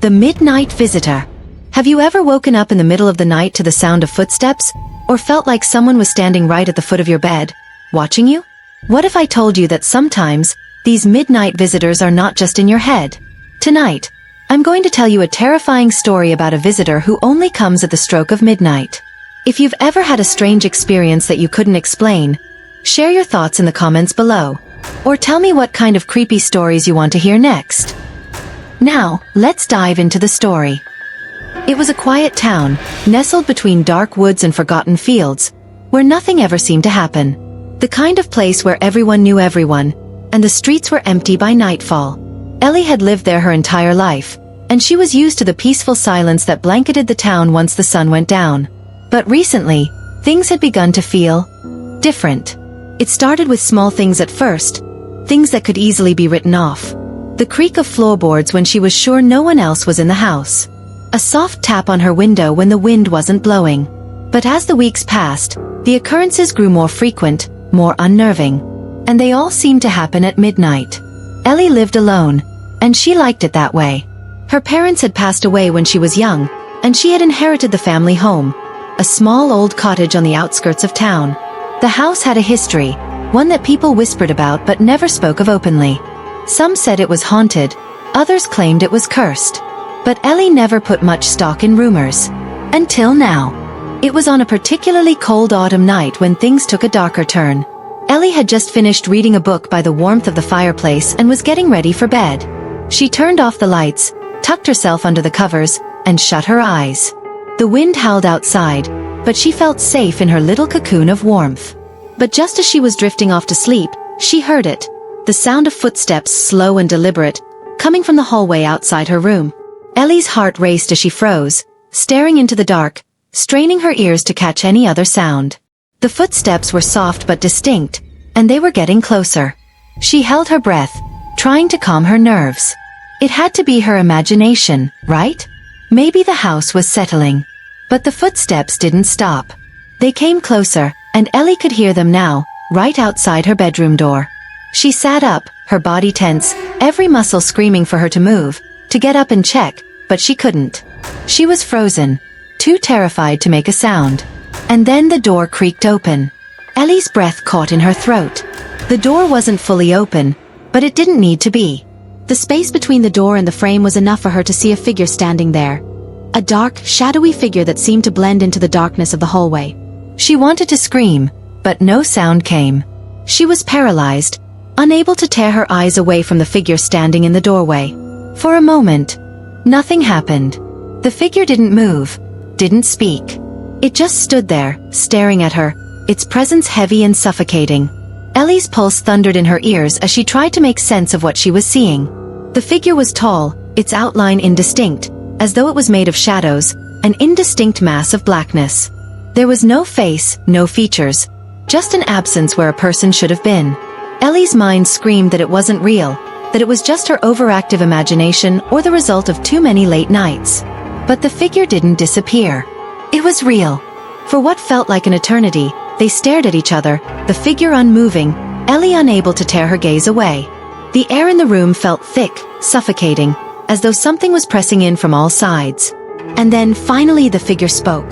The midnight visitor. Have you ever woken up in the middle of the night to the sound of footsteps, or felt like someone was standing right at the foot of your bed, watching you? What if I told you that sometimes, these midnight visitors are not just in your head? Tonight, I'm going to tell you a terrifying story about a visitor who only comes at the stroke of midnight. If you've ever had a strange experience that you couldn't explain, share your thoughts in the comments below, or tell me what kind of creepy stories you want to hear next. Now, let's dive into the story. It was a quiet town, nestled between dark woods and forgotten fields, where nothing ever seemed to happen. The kind of place where everyone knew everyone, and the streets were empty by nightfall. Ellie had lived there her entire life, and she was used to the peaceful silence that blanketed the town once the sun went down. But recently, things had begun to feel different. It started with small things at first, things that could easily be written off. The creak of floorboards when she was sure no one else was in the house. A soft tap on her window when the wind wasn't blowing. But as the weeks passed, the occurrences grew more frequent, more unnerving. And they all seemed to happen at midnight. Ellie lived alone, and she liked it that way. Her parents had passed away when she was young, and she had inherited the family home, a small old cottage on the outskirts of town. The house had a history, one that people whispered about but never spoke of openly. Some said it was haunted, others claimed it was cursed. But Ellie never put much stock in rumors. Until now. It was on a particularly cold autumn night when things took a darker turn. Ellie had just finished reading a book by the warmth of the fireplace and was getting ready for bed. She turned off the lights, tucked herself under the covers, and shut her eyes. The wind howled outside, but she felt safe in her little cocoon of warmth. But just as she was drifting off to sleep, she heard it. The sound of footsteps, slow and deliberate, coming from the hallway outside her room. Ellie's heart raced as she froze, staring into the dark, straining her ears to catch any other sound. The footsteps were soft but distinct, and they were getting closer. She held her breath, trying to calm her nerves. It had to be her imagination, right? Maybe the house was settling. But the footsteps didn't stop. They came closer, and Ellie could hear them now, right outside her bedroom door. She sat up, her body tense, every muscle screaming for her to move, to get up and check, but she couldn't. She was frozen, too terrified to make a sound. And then the door creaked open. Ellie's breath caught in her throat. The door wasn't fully open, but it didn't need to be. The space between the door and the frame was enough for her to see a figure standing there. A dark, shadowy figure that seemed to blend into the darkness of the hallway. She wanted to scream, but no sound came. She was paralyzed, unable to tear her eyes away from the figure standing in the doorway. For a moment, nothing happened. The figure didn't move, didn't speak. It just stood there, staring at her, its presence heavy and suffocating. Ellie's pulse thundered in her ears as she tried to make sense of what she was seeing. The figure was tall, its outline indistinct, as though it was made of shadows, an indistinct mass of blackness. There was no face, no features, just an absence where a person should have been. Ellie's mind screamed that it wasn't real, that it was just her overactive imagination or the result of too many late nights. But the figure didn't disappear. It was real. For what felt like an eternity, they stared at each other, the figure unmoving, Ellie unable to tear her gaze away. The air in the room felt thick, suffocating, as though something was pressing in from all sides. And then finally the figure spoke.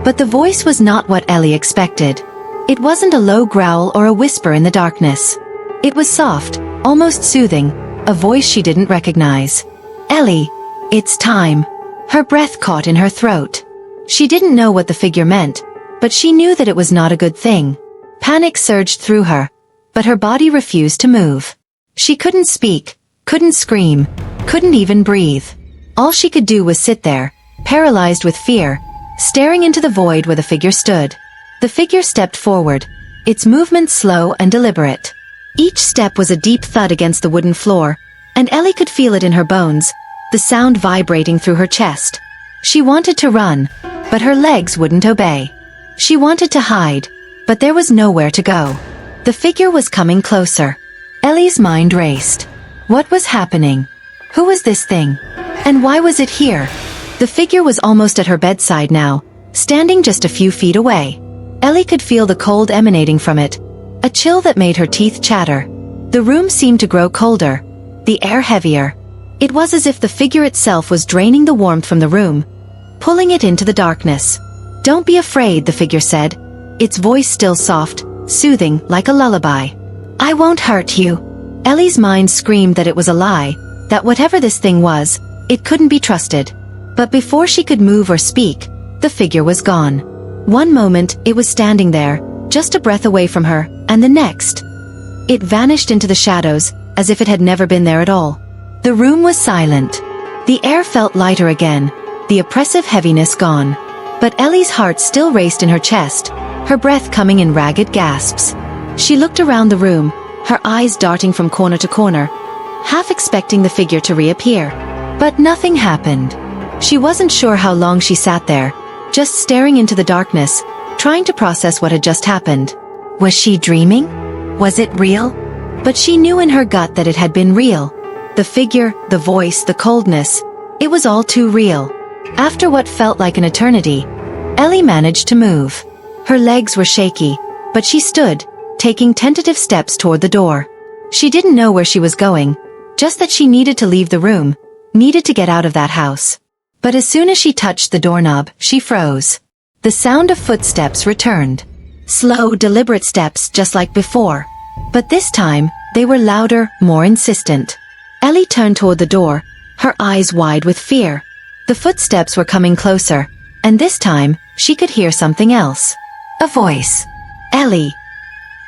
But the voice was not what Ellie expected. It wasn't a low growl or a whisper in the darkness. It was soft, almost soothing, a voice she didn't recognize. Ellie, it's time. Her breath caught in her throat. She didn't know what the figure meant, but she knew that it was not a good thing. Panic surged through her, but her body refused to move. She couldn't speak, couldn't scream, couldn't even breathe. All she could do was sit there, paralyzed with fear, staring into the void where the figure stood. The figure stepped forward, its movements slow and deliberate. Each step was a deep thud against the wooden floor, and Ellie could feel it in her bones, the sound vibrating through her chest. She wanted to run, but her legs wouldn't obey. She wanted to hide, but there was nowhere to go. The figure was coming closer. Ellie's mind raced. What was happening? Who was this thing? And why was it here? The figure was almost at her bedside now, standing just a few feet away. Ellie could feel the cold emanating from it, a chill that made her teeth chatter. The room seemed to grow colder, the air heavier. It was as if the figure itself was draining the warmth from the room, pulling it into the darkness. "Don't be afraid," the figure said, its voice still soft, soothing, like a lullaby. "I won't hurt you." Ellie's mind screamed that it was a lie, that whatever this thing was, it couldn't be trusted. But before she could move or speak, the figure was gone. One moment, it was standing there, just a breath away from her, and the next, it vanished into the shadows, as if it had never been there at all. The room was silent. The air felt lighter again, the oppressive heaviness gone. But Ellie's heart still raced in her chest, her breath coming in ragged gasps. She looked around the room, her eyes darting from corner to corner, half expecting the figure to reappear. But nothing happened. She wasn't sure how long she sat there, just staring into the darkness, trying to process what had just happened. Was she dreaming? Was it real? But she knew in her gut that it had been real. The figure, the voice, the coldness, it was all too real. After what felt like an eternity, Ellie managed to move. Her legs were shaky, but she stood, taking tentative steps toward the door. She didn't know where she was going, just that she needed to leave the room, needed to get out of that house. But as soon as she touched the doorknob, she froze. The sound of footsteps returned. Slow, deliberate steps just like before. But this time, they were louder, more insistent. Ellie turned toward the door, her eyes wide with fear. The footsteps were coming closer, and this time, she could hear something else. A voice. "Ellie.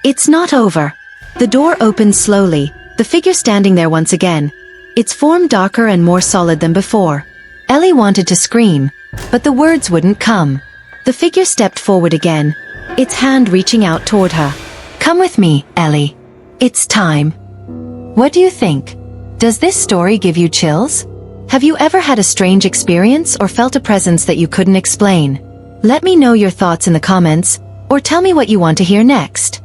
It's not over." The door opened slowly, the figure standing there once again, its form darker and more solid than before. Ellie wanted to scream, but the words wouldn't come. The figure stepped forward again, its hand reaching out toward her. "Come with me, Ellie. It's time." What do you think? Does this story give you chills? Have you ever had a strange experience or felt a presence that you couldn't explain? Let me know your thoughts in the comments, or tell me what you want to hear next.